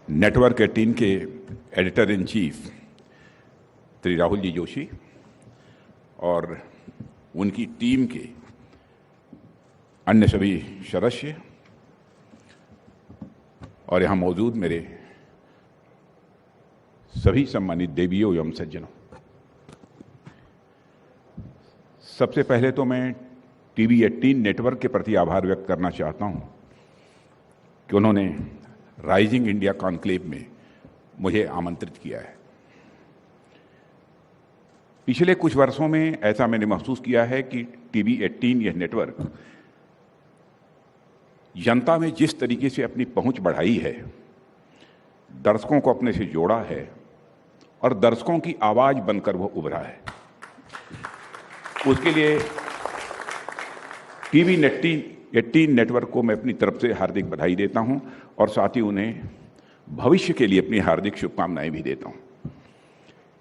Network 18 के editor in chief Shri Rahul ji Joshi और उनकी टीम के अन्य सभी सदस्य और यहाँ मौजूद मेरे सभी सम्मानित देवियों एवं सज्जनों, सबसे पहले तो मैं टीवी 18 नेटवर्क के प्रति आभार व्यक्त करना चाहता हूँ कि उन्होंने राइजिंग इंडिया कॉन्क्लेव में मुझे आमंत्रित किया है। पिछले कुछ वर्षों में ऐसा मैंने महसूस किया है कि टीवी 18 यह नेटवर्क जनता में जिस तरीके से अपनी पहुंच बढ़ाई है, दर्शकों को अपने से जोड़ा है और दर्शकों की आवाज बनकर वो उभरा है, उसके लिए टीवी 18 नेटवर्क को मैं अपनी तरफ से हार्दिक बधाई देता हूं और साथ ही उन्हें भविष्य के लिए अपनी हार्दिक शुभकामनाएं भी देता हूं।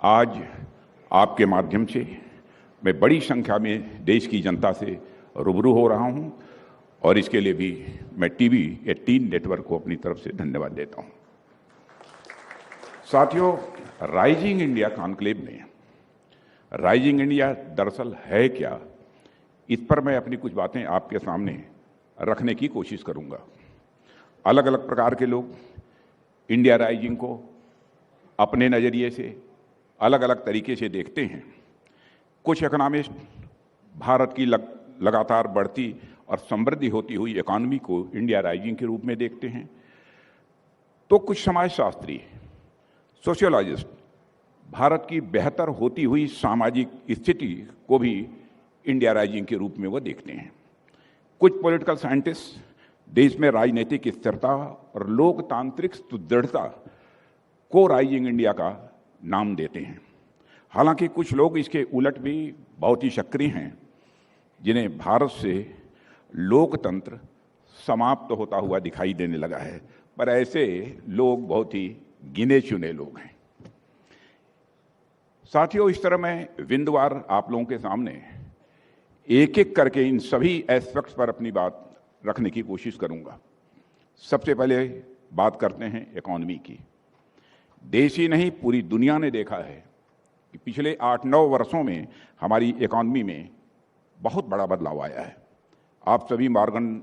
आज आपके माध्यम से मैं बड़ी संख्या में देश की जनता से रूबरू हो रहा हूं और इसके लिए भी मैं टीवी 18 नेटवर्क को अपनी तरफ से धन्यवाद देता हूं। साथियों, राइजिंग इंडिया कॉन्क्लेव में राइजिंग इंडिया दरअसल है क्या, इस पर मैं अपनी कुछ बातें आपके सामने रखने की कोशिश करूंगा। अलग अलग प्रकार के लोग इंडिया राइजिंग को अपने नज़रिए से अलग अलग तरीके से देखते हैं। कुछ इकोनॉमिस्ट भारत की लगातार बढ़ती और समृद्धि होती हुई इकॉनमी को इंडिया राइजिंग के रूप में देखते हैं, तो कुछ समाजशास्त्री सोशियोलॉजिस्ट भारत की बेहतर होती हुई सामाजिक स्थिति को भी इंडिया राइजिंग के रूप में वो देखते हैं। कुछ पॉलिटिकल साइंटिस्ट देश में राजनीतिक स्थिरता और लोकतांत्रिक सुदृढ़ता को राइजिंग इंडिया का नाम देते हैं। हालांकि कुछ लोग इसके उलट भी बहुत ही सक्रिय हैं, जिन्हें भारत से लोकतंत्र समाप्त होता हुआ दिखाई देने लगा है, पर ऐसे लोग बहुत ही गिने चुने लोग हैं। साथियों, इस तरह मैं बिंदुवार आप लोगों के सामने एक एक करके इन सभी एस्पेक्ट्स पर अपनी बात रखने की कोशिश करूंगा। सबसे पहले बात करते हैं इकॉनमी की। देश ही नहीं, पूरी दुनिया ने देखा है कि पिछले 8-9 वर्षों में हमारी इकॉनमी में बहुत बड़ा बदलाव आया है। आप सभी मॉर्गन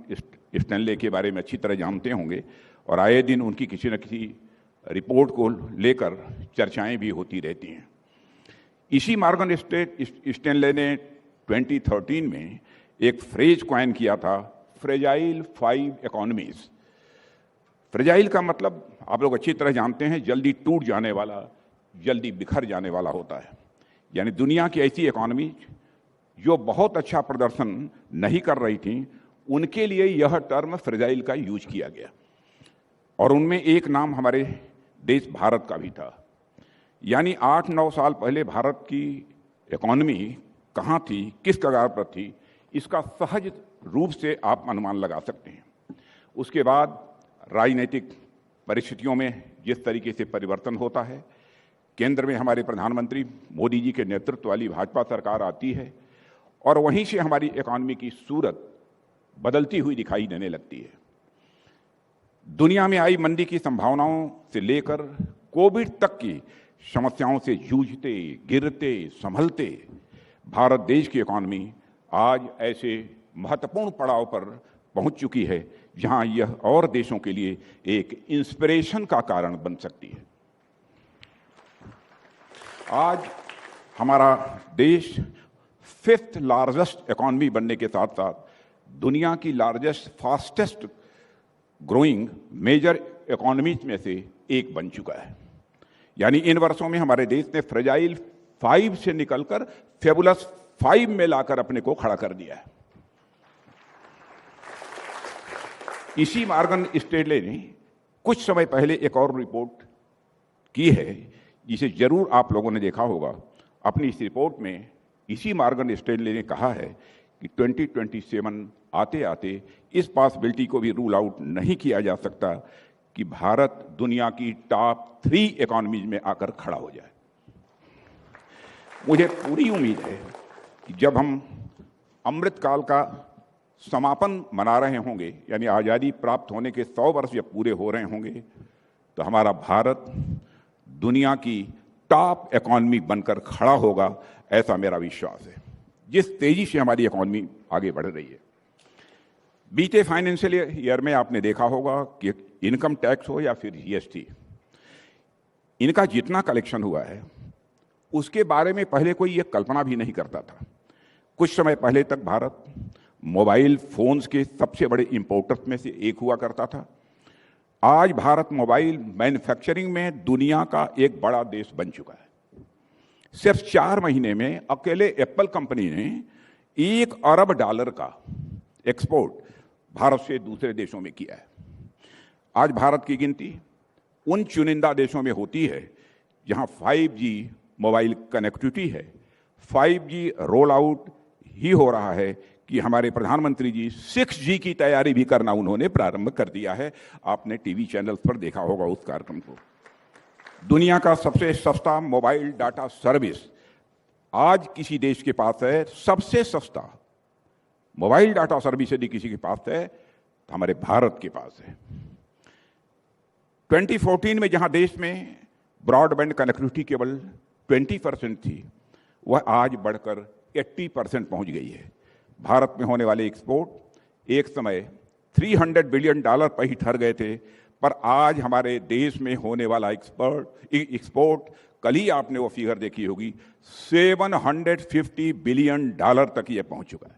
स्टैनले के बारे में अच्छी तरह जानते होंगे और आए दिन उनकी किसी न किसी रिपोर्ट को लेकर चर्चाएं भी होती रहती हैं। इसी मॉर्गन स्टैनले ने 2013 में एक फ्रेज कॉइन किया था, फ्रेजाइल 5 इकोनॉमीज। फ्रेजाइल का मतलब आप लोग अच्छी तरह जानते हैं, जल्दी टूट जाने वाला, जल्दी बिखर जाने वाला होता है। यानी दुनिया की ऐसी इकोनॉमी जो बहुत अच्छा प्रदर्शन नहीं कर रही थी, उनके लिए यह टर्म फ्रेजाइल का यूज किया गया और उनमें एक नाम हमारे देश भारत का भी था। यानी 8-9 साल पहले भारत की इकोनॉमी कहाँ थी, किस कगार पर थी, इसका सहज रूप से आप अनुमान लगा सकते हैं। उसके बाद राजनीतिक परिस्थितियों में जिस तरीके से परिवर्तन होता है, केंद्र में हमारे प्रधानमंत्री मोदी जी के नेतृत्व वाली भाजपा सरकार आती है और वहीं से हमारी इकोनॉमी की सूरत बदलती हुई दिखाई देने लगती है। दुनिया में आई मंदी की संभावनाओं से लेकर कोविड तक की समस्याओं से जूझते, गिरते, संभलते भारत देश की इकोनॉमी आज ऐसे महत्वपूर्ण पड़ाव पर पहुंच चुकी है जहां यह और देशों के लिए एक इंस्पिरेशन का कारण बन सकती है। आज हमारा देश 5th लार्जेस्ट इकोनॉमी बनने के साथ साथ दुनिया की largest fastest growing major economies में से एक बन चुका है। यानी इन वर्षों में हमारे देश ने फ्रेजाइल 5 से निकलकर फेबुलस 5 में लाकर अपने को खड़ा कर दिया है। इसी मॉर्गन स्टैनले ने कुछ समय पहले एक और रिपोर्ट की है, जिसे जरूर आप लोगों ने देखा होगा। अपनी इस रिपोर्ट में इसी मॉर्गन स्टैनले ने कहा है कि 2027 आते आते इस पॉसिबिलिटी को भी रूल आउट नहीं किया जा सकता कि भारत दुनिया की टॉप 3 इकोनॉमीज में आकर खड़ा हो जाए। मुझे पूरी उम्मीद है कि जब हम अमृतकाल का समापन मना रहे होंगे, यानी आज़ादी प्राप्त होने के 100 वर्ष जब पूरे हो रहे होंगे, तो हमारा भारत दुनिया की टॉप इकॉनमी बनकर खड़ा होगा, ऐसा मेरा विश्वास है। जिस तेजी से हमारी इकॉनमी आगे बढ़ रही है, बीते फाइनेंशियल ईयर में आपने देखा होगा कि इनकम टैक्स हो या फिर जीएसटी, इनका जितना कलेक्शन हुआ है उसके बारे में पहले कोई ये कल्पना भी नहीं करता था। कुछ समय पहले तक भारत मोबाइल फोन्स के सबसे बड़े इंपोर्टर्स में से एक हुआ करता था। आज भारत मोबाइल मैन्युफैक्चरिंग में दुनिया का एक बड़ा देश बन चुका है। सिर्फ 4 महीने में अकेले एप्पल कंपनी ने $1 अरब का एक्सपोर्ट भारत से दूसरे देशों में किया है। आज भारत की गिनती उन चुनिंदा देशों में होती है जहां 5G मोबाइल कनेक्टिविटी है। 5G रोल आउट ही हो रहा है कि हमारे प्रधानमंत्री जी 6G की तैयारी भी करना उन्होंने प्रारंभ कर दिया है। आपने टीवी चैनल्स पर देखा होगा उस कार्यक्रम को। दुनिया का सबसे सस्ता मोबाइल डाटा सर्विस आज किसी देश के पास है, सबसे सस्ता मोबाइल डाटा सर्विस यदि किसी के पास है तो हमारे भारत के पास है। 2014 में जहां देश में ब्रॉडबैंड कनेक्टिविटी केवल 20% थी, वह आज बढ़कर 80% पहुंच गई है। भारत में होने वाले एक्सपोर्ट एक समय $300 बिलियन पर ही ठहर गए थे, पर आज हमारे देश में होने वाला एक्सपोर्ट कल ही आपने वो फिगर देखी होगी, $750 बिलियन तक ये पहुंच चुका है।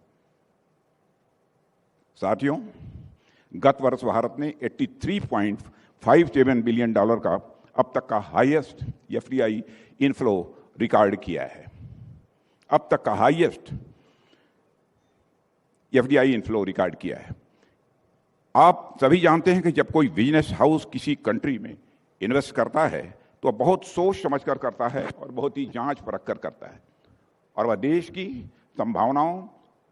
साथियों, गत वर्ष भारत ने $83.57 बिलियन का अब तक का हाईएस्ट एफडीआई इनफ्लो रिकॉर्ड किया है। अब तक का हाईएस्ट एफडीआई इनफ्लो रिकॉर्ड किया है। आप सभी जानते हैं कि जब कोई बिजनेस हाउस किसी कंट्री में इन्वेस्ट करता है तो बहुत सोच समझकर करता है और बहुत ही जांच परख कर करता है, और वह देश की संभावनाओं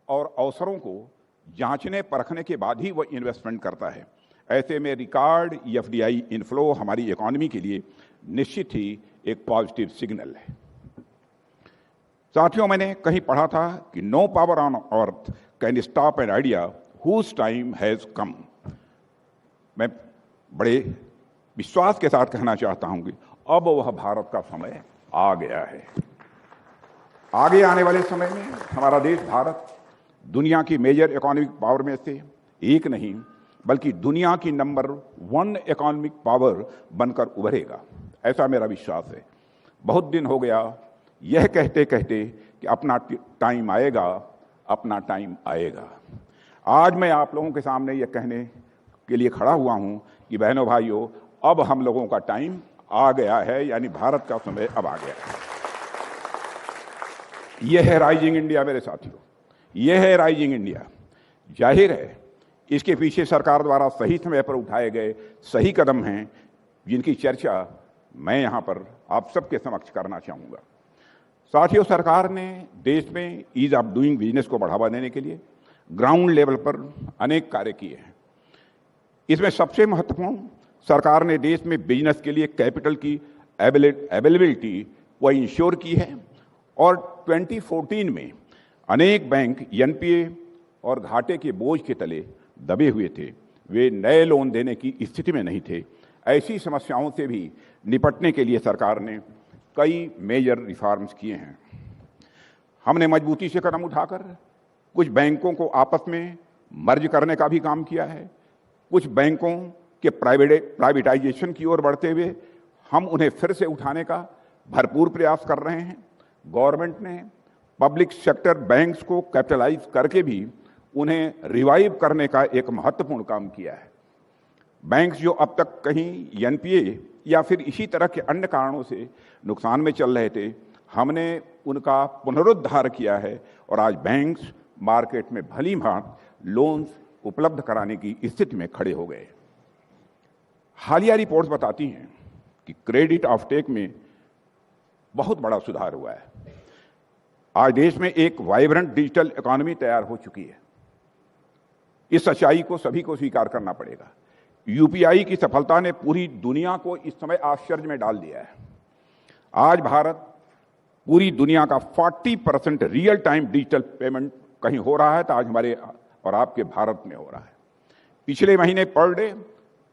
और अवसरों को जांचने परखने के बाद ही वह इन्वेस्टमेंट करता है। ऐसे में रिकॉर्ड एफडीआई इनफ्लो हमारी इकोनॉमी के लिए निश्चित ही एक पॉजिटिव सिग्नल है। साथियों, मैंने कहीं पढ़ा था कि no power on earth can stop an idea whose time has come. मैं बड़े विश्वास के साथ कहना चाहता हूं कि अब वह भारत का समय आ गया है। आगे आने वाले समय में हमारा देश भारत दुनिया की मेजर इकोनॉमिक पावर में से एक नहीं बल्कि दुनिया की नंबर 1 इकोनॉमिक पावर बनकर उभरेगा, ऐसा मेरा विश्वास है। बहुत दिन हो गया यह कहते कहते कि अपना टाइम आएगा, अपना टाइम आएगा। आज मैं आप लोगों के सामने यह कहने के लिए खड़ा हुआ हूं कि बहनों भाइयों, अब हम लोगों का टाइम आ गया है, यानी भारत का समय अब आ गया है। यह है राइजिंग इंडिया मेरे साथियों, यह है राइजिंग इंडिया। जाहिर है इसके पीछे सरकार द्वारा सही समय पर उठाए गए सही कदम हैं, जिनकी चर्चा मैं यहां पर आप सबके समक्ष करना चाहूंगा। साथियों, सरकार ने देश में ईज ऑफ डूइंग बिजनेस को बढ़ावा देने के लिए ग्राउंड लेवल पर अनेक कार्य किए हैं। इसमें सबसे महत्वपूर्ण, सरकार ने देश में बिजनेस के लिए कैपिटल की अवेलेबिलिटी को इंश्योर की है, और 2014 में अनेक बैंक एनपीए और घाटे के बोझ के तले दबे हुए थे। वे नए लोन देने की स्थिति में नहीं थे। ऐसी समस्याओं से भी निपटने के लिए सरकार ने कई मेजर रिफॉर्म्स किए हैं। हमने मजबूती से कदम उठाकर कुछ बैंकों को आपस में मर्ज करने का भी काम किया है। कुछ बैंकों के प्राइवेटाइजेशन की ओर बढ़ते हुए हम उन्हें फिर से उठाने का भरपूर प्रयास कर रहे हैं। गवर्नमेंट ने पब्लिक सेक्टर बैंक्स को कैपिटलाइज करके भी उन्हें रिवाइव करने का एक महत्वपूर्ण काम किया है। बैंक्स जो अब तक कहीं एनपीए या फिर इसी तरह के अन्य कारणों से नुकसान में चल रहे थे, हमने उनका पुनरुद्धार किया है और आज बैंक्स मार्केट में भली भांत लोन्स उपलब्ध कराने की स्थिति में खड़े हो गए। हालिया रिपोर्ट्स बताती हैं कि क्रेडिट ऑफटेक में बहुत बड़ा सुधार हुआ है। आज देश में एक वाइब्रेंट डिजिटल इकोनॉमी तैयार हो चुकी है। इस सच्चाई को सभी को स्वीकार करना पड़ेगा। यूपीआई की सफलता ने पूरी दुनिया को इस समय आश्चर्य में डाल दिया है। आज भारत पूरी दुनिया का 40% रियल टाइम डिजिटल पेमेंट कहीं हो रहा है तो आज हमारे और आपके भारत में हो रहा है। पिछले महीने per day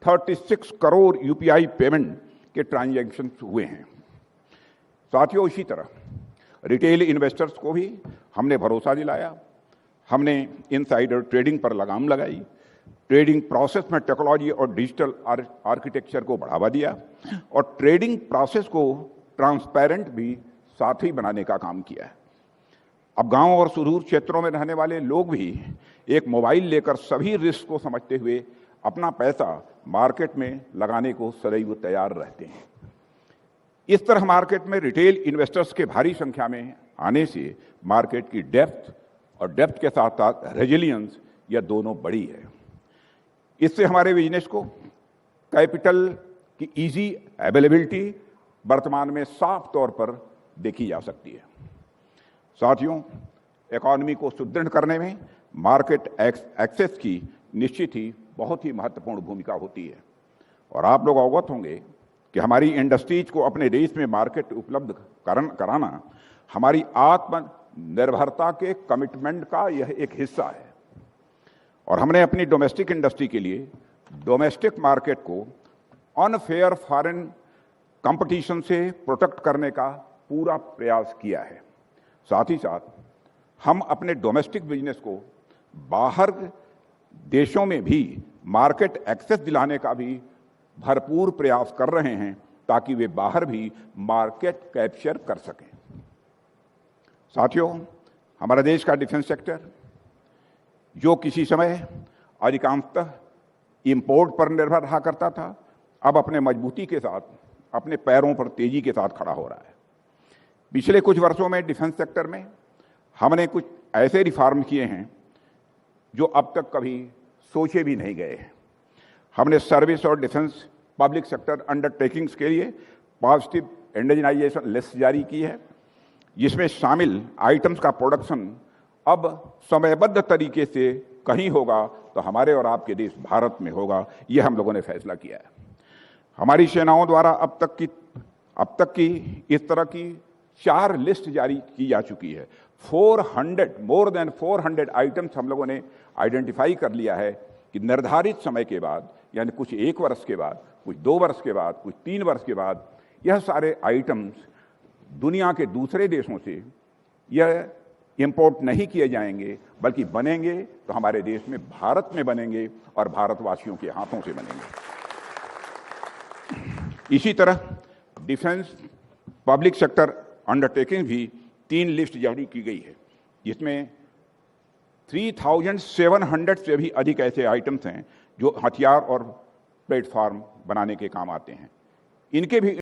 36 crore UPI payment के ट्रांजैक्शन हुए हैं। साथियों, इसी तरह रिटेल इन्वेस्टर्स को भी हमने भरोसा दिलाया। हमने इनसाइडर ट्रेडिंग पर लगाम लगाई, ट्रेडिंग प्रोसेस में टेक्नोलॉजी और डिजिटल आर्किटेक्चर को बढ़ावा दिया और ट्रेडिंग प्रोसेस को ट्रांसपेरेंट भी साथ ही बनाने का काम किया है। अब गांव और सुदूर क्षेत्रों में रहने वाले लोग भी एक मोबाइल लेकर सभी रिस्क को समझते हुए अपना पैसा मार्केट में लगाने को सदैव तैयार रहते हैं। इस तरह मार्केट में रिटेल इन्वेस्टर्स के भारी संख्या में आने से मार्केट की डेप्थ और डेप्थ के साथ साथ रेजिलियंस यह दोनों बढ़ी है। इससे हमारे बिजनेस को कैपिटल की इजी अवेलेबिलिटी वर्तमान में साफ तौर पर देखी जा सकती है। साथियों, इकॉनमी को सुदृढ़ करने में मार्केट एक्सेस की निश्चित ही बहुत ही महत्वपूर्ण भूमिका होती है और आप लोग अवगत होंगे कि हमारी इंडस्ट्रीज को अपने देश में मार्केट उपलब्ध कराना हमारी आत्मनिर्भरता के कमिटमेंट का यह एक हिस्सा है और हमने अपनी डोमेस्टिक इंडस्ट्री के लिए डोमेस्टिक मार्केट को अनफेयर फॉरेन कंपटीशन से प्रोटेक्ट करने का पूरा प्रयास किया है। साथ ही साथ हम अपने डोमेस्टिक बिजनेस को बाहर देशों में भी मार्केट एक्सेस दिलाने का भी भरपूर प्रयास कर रहे हैं ताकि वे बाहर भी मार्केट कैप्चर कर सकें। साथियों, हमारा देश का डिफेंस सेक्टर जो किसी समय अधिकांशतः इंपोर्ट पर निर्भर रहा करता था, अब अपने मजबूती के साथ अपने पैरों पर तेजी के साथ खड़ा हो रहा है। पिछले कुछ वर्षों में डिफेंस सेक्टर में हमने कुछ ऐसे रिफॉर्म किए हैं जो अब तक कभी सोचे भी नहीं गए हैं। हमने सर्विस और डिफेंस पब्लिक सेक्टर अंडरटेकिंग्स के लिए पॉजिटिव इंडिजिनाइजेशन लिस्ट जारी की है, जिसमें शामिल आइटम्स का प्रोडक्शन अब समयबद्ध तरीके से कहीं होगा तो हमारे और आपके देश भारत में होगा। यह हम लोगों ने फैसला किया है। हमारी सेनाओं द्वारा अब तक की इस तरह की 4 लिस्ट जारी की जा चुकी है। मोर देन 400 आइटम्स हम लोगों ने आइडेंटिफाई कर लिया है कि निर्धारित समय के बाद, यानी कुछ 1 वर्ष के बाद, कुछ 2 वर्ष के बाद, कुछ 3 वर्ष के बाद, यह सारे आइटम्स दुनिया के दूसरे देशों से यह इंपोर्ट नहीं किए जाएंगे, बल्कि बनेंगे तो हमारे देश में भारत में बनेंगे और भारतवासियों के हाथों से बनेंगे। इसी तरह डिफेंस पब्लिक सेक्टर अंडरटेकिंग भी 3 लिस्ट जारी की गई है, जिसमें 3700 से भी अधिक ऐसे आइटम्स हैं जो हथियार और प्लेटफॉर्म बनाने के काम आते हैं। इनके भी